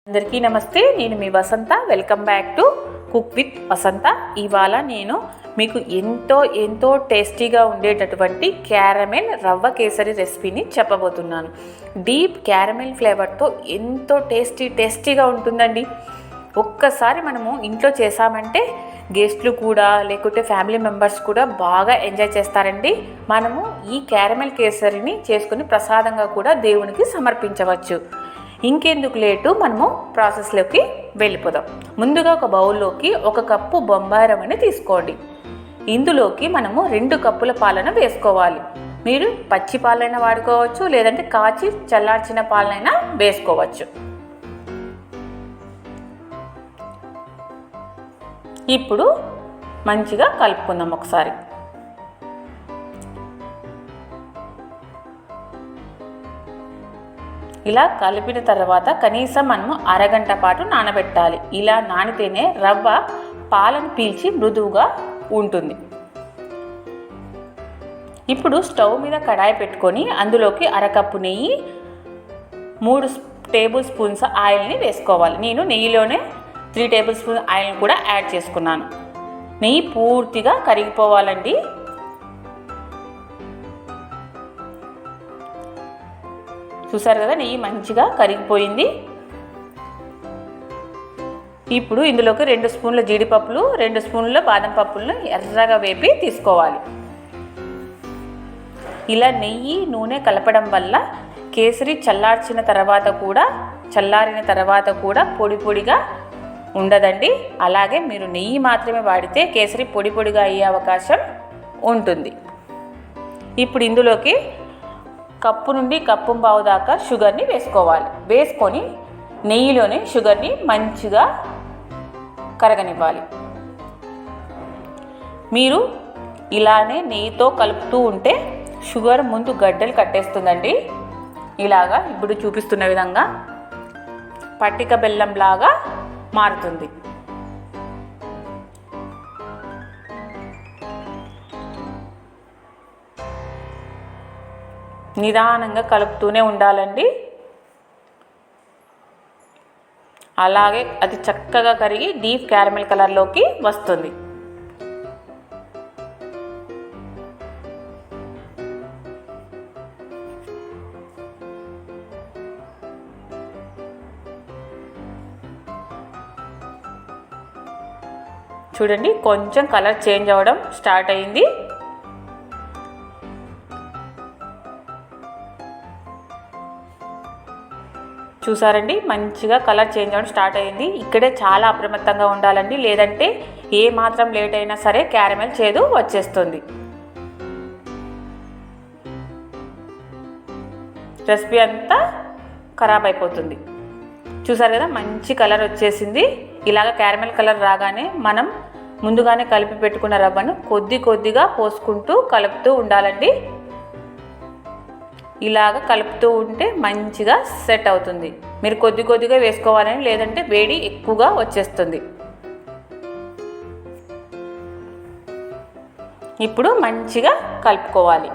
అందరికీ నమస్తే. నేను మీ Vasantha. Welcome back to cook with Vasantha. ఇవాళ నేను మీకు ఎంతో టేస్టీగా ఉండేటటువంటి క్యారమెల్ రవ్వ కేసరి రెసిపీని చెప్పబోతున్నాను. డీప్ క్యారమెల్ ఫ్లేవర్తో ఎంతో టేస్టీగా ఉంటుందండి. ఒక్కసారి మనము ఇంట్లో చేసామంటే గెస్ట్లు కూడా లేకుంటే ఫ్యామిలీ మెంబర్స్ కూడా బాగా ఎంజాయ్ చేస్తారండి. మనము ఈ క్యారమెల్ కేసరిని చేసుకుని ప్రసాదంగా కూడా దేవునికి సమర్పించవచ్చు. ఇంకెందుకు లేటు, మనము ప్రాసెస్లోకి వెళ్ళిపోదాం. ముందుగా ఒక బౌల్లోకి 1 కప్పు బొంబాయి రవ్వని తీసుకోండి. ఇందులోకి మనము 2 కప్పుల పాలను వేసుకోవాలి. మీరు పచ్చి పాలైనా వాడుకోవచ్చు, లేదంటే కాచి చల్లార్చిన పాలనైనా వేసుకోవచ్చు. ఇప్పుడు మంచిగా కలుపుకుందాం ఒకసారి. ఇలా కలిపిన తర్వాత కనీసం మనము అరగంట పాటు నానబెట్టాలి. ఇలా నానితేనే రవ్వ పాలను పీల్చి మృదువుగా ఉంటుంది. ఇప్పుడు స్టవ్ మీద కడాయి పెట్టుకొని అందులోకి 1 కప్పు నెయ్యి, 3 టేబుల్ స్పూన్స్ ఆయిల్ని వేసుకోవాలి. నేను నెయ్యిలోనే 3 టేబుల్ స్పూన్ ఆయిల్ని కూడా యాడ్ చేసుకున్నాను. నెయ్యి పూర్తిగా కరిగిపోవాలండి. చూసారు కదా, నెయ్యి మంచిగా కరిగిపోయింది. ఇప్పుడు ఇందులోకి 2 స్పూన్ల జీడిపప్పులు, 2 స్పూన్ల బాదం పప్పులను ఎర్రగా వేపి తీసుకోవాలి. ఇలా నెయ్యి నూనె కలపడం వల్ల కేసరి చల్లారిన తర్వాత కూడా పొడి పొడిగా ఉండదండి. అలాగే మీరు నెయ్యి మాత్రమే వాడితే కేసరి పొడి పొడిగా అయ్యే అవకాశం ఉంటుంది. ఇప్పుడు ఇందులోకి కప్పు నుండి కప్పుంబావు దాకా షుగర్ని వేసుకోవాలి. వేసుకొని నెయ్యిలోనే షుగర్ని మంచిగా కరగనివ్వాలి. మీరు ఇలానే నెయ్యితో కలుపుతూ ఉంటే షుగర్ ముందు గడ్డలు కట్టేస్తుందండి. ఇలాగా ఇప్పుడు చూపిస్తున్న విధంగా పట్టిక బెల్లంలాగా మారుతుంది. నిదానంగా కలుపుతూనే ఉండాలండి. అలాగే అది చక్కగా కరిగి డీప్ క్యారమెల్ కలర్లోకి వస్తుంది. చూడండి, కొంచెం కలర్ చేంజ్ అవ్వడం స్టార్ట్ అయింది. చూసారండి, మంచిగా కలర్ చేంజ్ అవ్వడం స్టార్ట్ అయింది. ఇక్కడే చాలా అప్రమత్తంగా ఉండాలండి, లేదంటే ఏ మాత్రం లేట్ అయినా సరే క్యారమెల్ చేదు వచ్చేస్తుంది. రెసిపీ అంతా ఖరాబ్ అయిపోతుంది. చూసారు కదా, మంచి కలర్ వచ్చేసింది. ఇలాగ క్యారమెల్ కలర్ రాగానే మనం ముందుగానే కలిపి పెట్టుకున్న రవ్వను కొద్దిగా పోసుకుంటూ కలుపుతూ ఉండాలండి. ఇలాగ కలుపుతూ ఉంటే మంచిగా సెట్ అవుతుంది. మీరు కొద్దిగా వేసుకోవాలని, లేదంటే వేడి ఎక్కువగా వచ్చేస్తుంది. ఇప్పుడు మంచిగా కలుపుకోవాలి.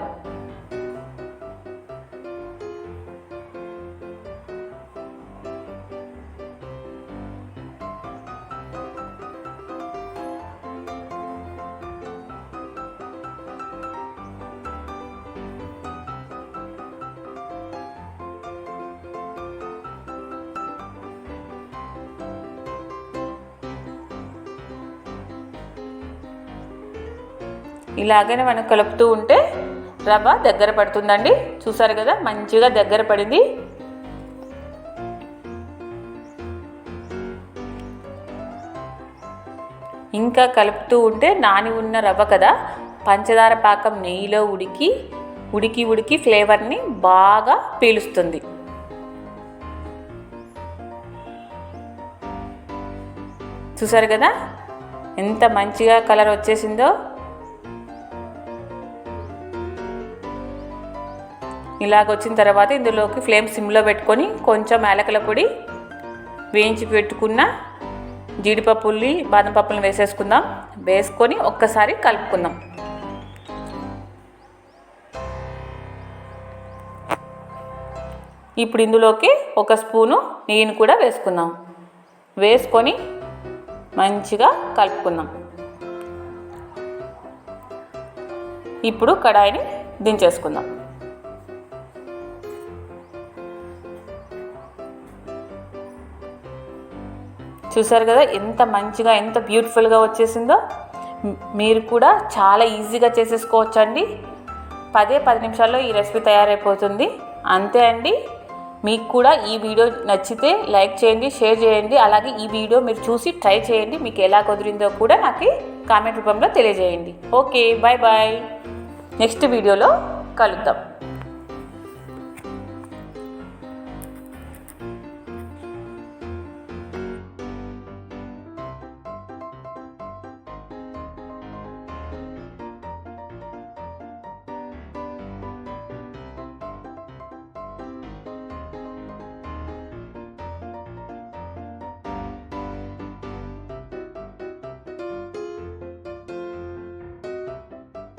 ఇలాగనే మనం కలుపుతూ ఉంటే రవ్వ దగ్గర పడుతుందండి. చూసారు కదా, మంచిగా దగ్గర పడింది. ఇంకా కలుపుతూ ఉంటే నాని ఉన్న రవ్వ కదా, పంచదార పాకం నెయ్యిలో ఉడికి ఫ్లేవర్ని బాగా పీలుస్తుంది. చూసారు కదా ఎంత మంచిగా కలర్ వచ్చేసిందో. ఇలాగ వచ్చిన తర్వాత ఇందులోకి ఫ్లేమ్ సిమ్లో పెట్టుకొని కొంచెం యాలకుల పొడి, వేయించి పెట్టుకున్న జీడిపప్పుల్ని బాదం పప్పులను వేసేసుకుందాం. వేసుకొని ఒక్కసారి కలుపుకుందాం. ఇప్పుడు ఇందులోకి 1 స్పూను నెయ్యిని కూడా వేసుకుందాం. వేసుకొని మంచిగా కలుపుకుందాం. ఇప్పుడు కడాయిని దించేసుకుందాం. చూసారు కదా ఎంత మంచిగా ఎంత బ్యూటిఫుల్గా వచ్చేసిందో. మీరు కూడా చాలా ఈజీగా చేసేసుకోవచ్చండి. 10 నిమిషాల్లో ఈ రెసిపీ తయారైపోతుంది. అంతే అండి. మీకు కూడా ఈ వీడియో నచ్చితే లైక్ చేయండి, షేర్ చేయండి. అలాగే ఈ వీడియో మీరు చూసి ట్రై చేయండి. మీకు ఎలా కుదిరిందో కూడా నాకు కామెంట్ రూపంలో తెలియజేయండి. Okay, bye bye. నెక్స్ట్ వీడియోలో కలుద్దాం.